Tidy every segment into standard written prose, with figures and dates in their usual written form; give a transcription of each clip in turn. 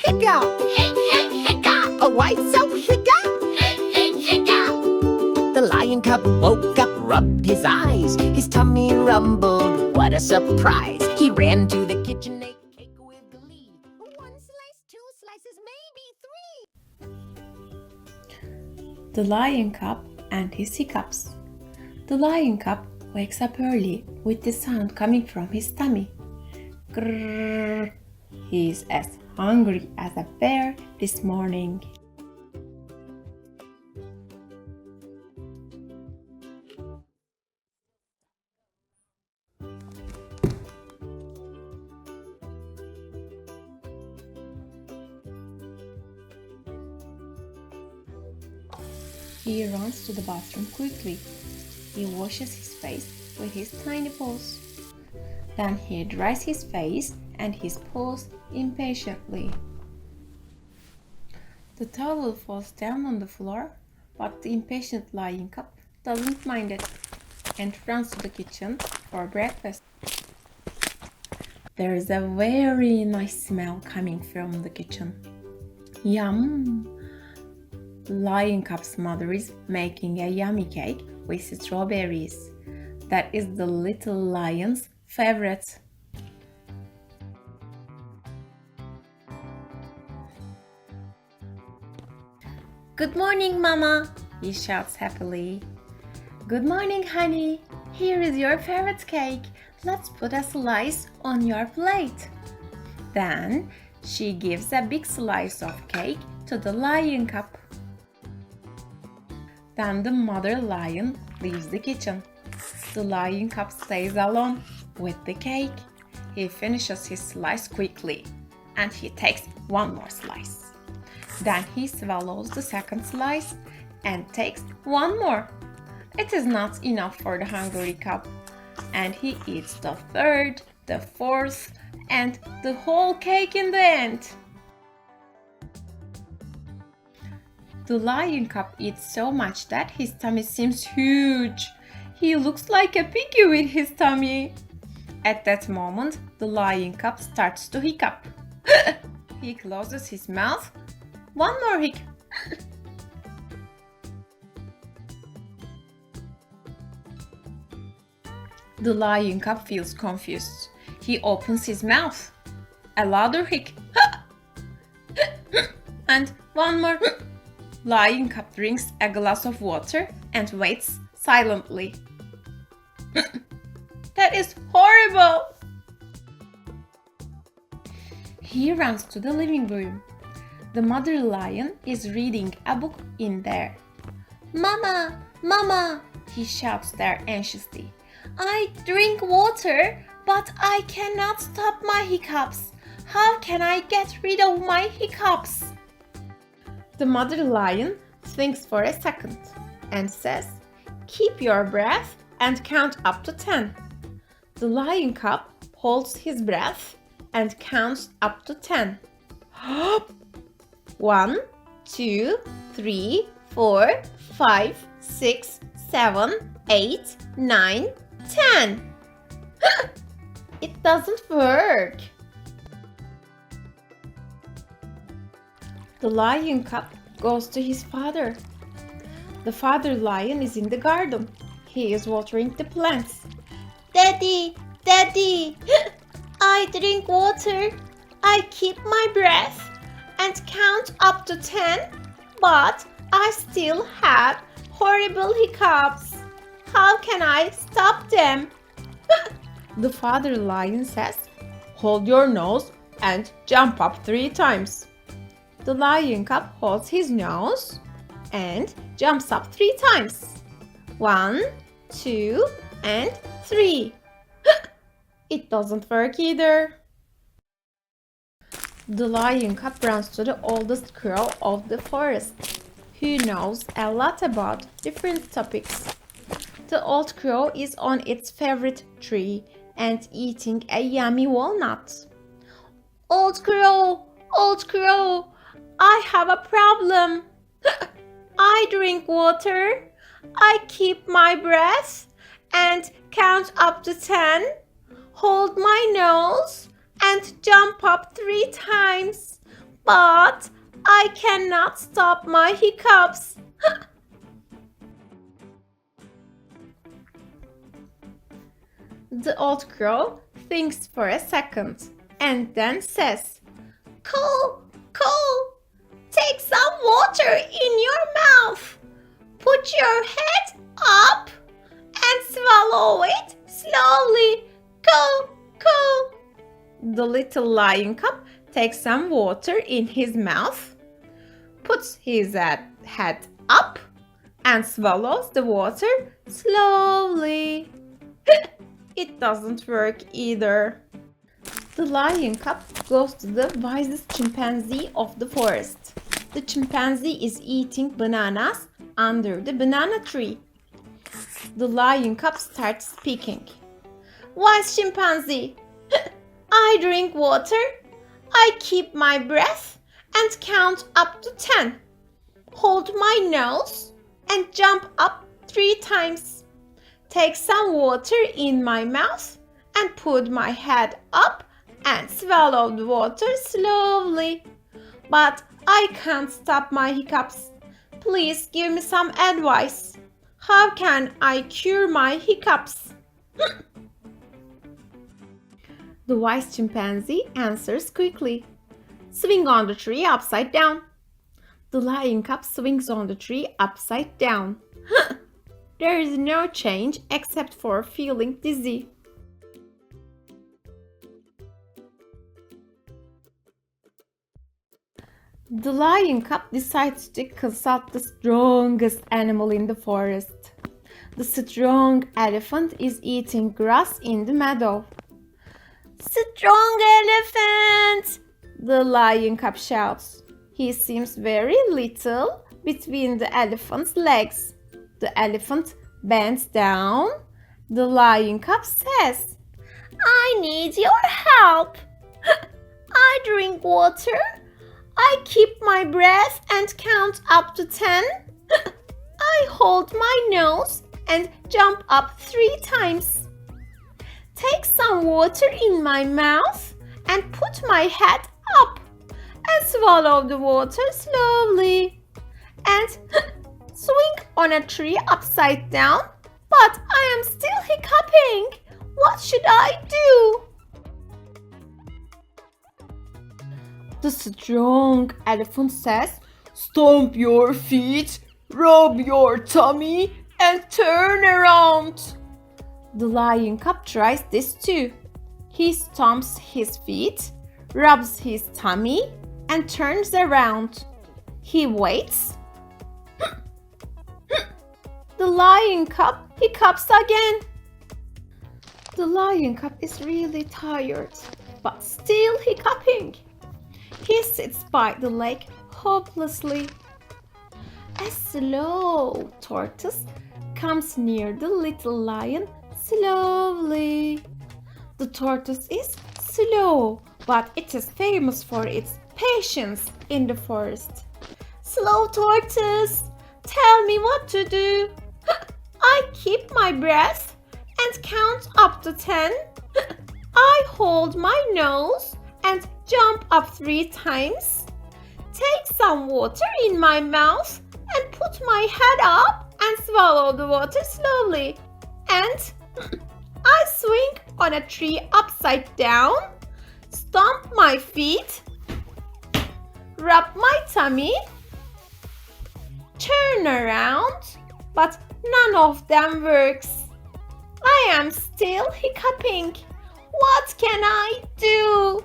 Hiccup! Hiccup! Oh, why so hiccup? Hiccup! The lion cub woke up, rubbed his eyes. His tummy rumbled, what a surprise. He ran to the kitchen, ate cake with glee. One slice, two slices, maybe three. The Lion Cub and His Hiccups. The Lion Cub wakes up early with the sound coming from his tummy. Grrr. He is as hungry as a bear this morning. He runs to the bathroom quickly. He washes his face with his tiny paws. Then he dries his face and his paws impatiently. The towel falls down on the floor, but the impatient lion cub doesn't mind it and runs to the kitchen for breakfast. There is a very nice smell coming from the kitchen. Yum! Lion Cub's mother is making a yummy cake with strawberries. That is the little lion's favorite. Good morning, Mama, he shouts happily. Good morning, honey. Here is your favorite cake. Let's put a slice on your plate. Then she gives a big slice of cake to the lion cub. Then the mother lion leaves the kitchen. The lion cub stays alone with the cake. He finishes his slice quickly and he takes one more slice. Then he swallows the second slice and takes one more. It is not enough for the hungry cub, and he eats the third, the fourth, and the whole cake in the end. The lion cub eats so much that his tummy seems huge. He looks like a piggy with his tummy. At that moment, the lion cub starts to hiccup. He closes his mouth. One more hiccup. The lion cub feels confused. He opens his mouth. A louder hiccup. And one more. Lion cub drinks a glass of water and waits silently. That is horrible! He runs to the living room. The mother lion is reading a book in there. Mama, Mama, he shouts there anxiously. I drink water, but I cannot stop my hiccups. How can I get rid of my hiccups? The mother lion thinks for a second and says, keep your breath and count up to 10. The lion cub holds his breath and counts up to 10. 1, 2, 3, 4, 5, 6, 7, 8, 9, 10. It doesn't work. The lion cub goes to his father. The father lion is in the garden. He is watering the plants. Daddy, Daddy, I drink water. I keep my breath and count up to 10, but I still have horrible hiccups. How can I stop them? The father lion says, hold your nose and jump up 3 times. The lion cub holds his nose and jumps up 3 times. 1, 2, and 3. It doesn't work either. The lion cub runs to the oldest crow of the forest, who knows a lot about different topics. The old crow is on its favorite tree and eating a yummy walnut. Old crow, I have a problem. I drink water, I keep my breath, and and count up to 10. Hold my nose and jump up 3 times. But I cannot stop my hiccups. The old crow thinks for a second and then says, Cool, cool. Take some water in your mouth. Put your head up and swallow it slowly. Go, go. The little lion cub takes some water in his mouth, puts his head up and swallows the water slowly. It doesn't work either. The lion cub goes to the wisest chimpanzee of the forest. The chimpanzee is eating bananas under the banana tree. The lion cub starts speaking. Wise chimpanzee, I drink water, I keep my breath and count up to 10. Hold my nose and jump up 3 times. Take some water in my mouth and put my head up and swallow the water slowly. But I can't stop my hiccups. Please give me some advice. How can I cure my hiccups? The wise chimpanzee answers quickly. Swing on the tree upside down. The lion cub swings on the tree upside down. There is no change except for feeling dizzy. The lion cub decides to consult the strongest animal in the forest. The strong elephant is eating grass in the meadow. Strong elephant! The lion cub shouts. He seems very little between the elephant's legs. The elephant bends down. The lion cub says, I need your help. I drink water. I keep my breath and count up to 10. I hold my nose and jump up 3 times. Take some water in my mouth and put my head up and swallow the water slowly. And swing on a tree upside down, but I am still hiccuping. What should I do? The strong elephant says, stomp your feet, rub your tummy, and turn around. The lion cub tries this too. He stomps his feet, rubs his tummy, and turns around. He waits. The lion cub hiccups again. The lion cub is really tired, but still hiccuping. He sits by the lake hopelessly. A slow tortoise comes near the little lion slowly. The tortoise is slow, but it is famous for its patience in the forest. Slow tortoise, tell me what to do. I keep my breath and count up to 10. I hold my nose and jump up 3 times. Take some water in my mouth and put my head up and swallow the water slowly. And I swing on a tree upside down, stomp my feet, rub my tummy, turn around, but none of them works. I am still hiccuping. What can I do?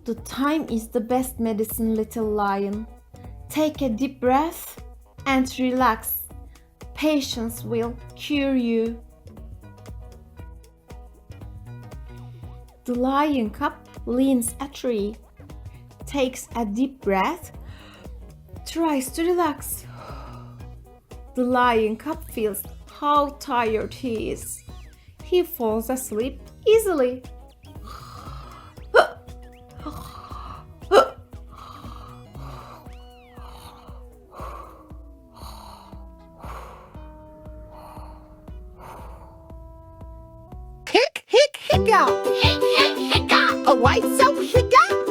The time is the best medicine, little lion. Take a deep breath and relax. Patience will cure you. The lion cub leans a tree, takes a deep breath, tries to relax. The lion cub feels how tired he is. He falls asleep easily. hiccup. Hiccup. Oh, why so hiccup?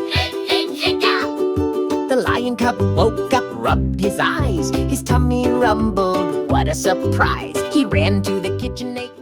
Hiccup. The lion cub woke up, rubbed his eyes. His tummy rumbled, what a surprise. He ran to the kitchen, ate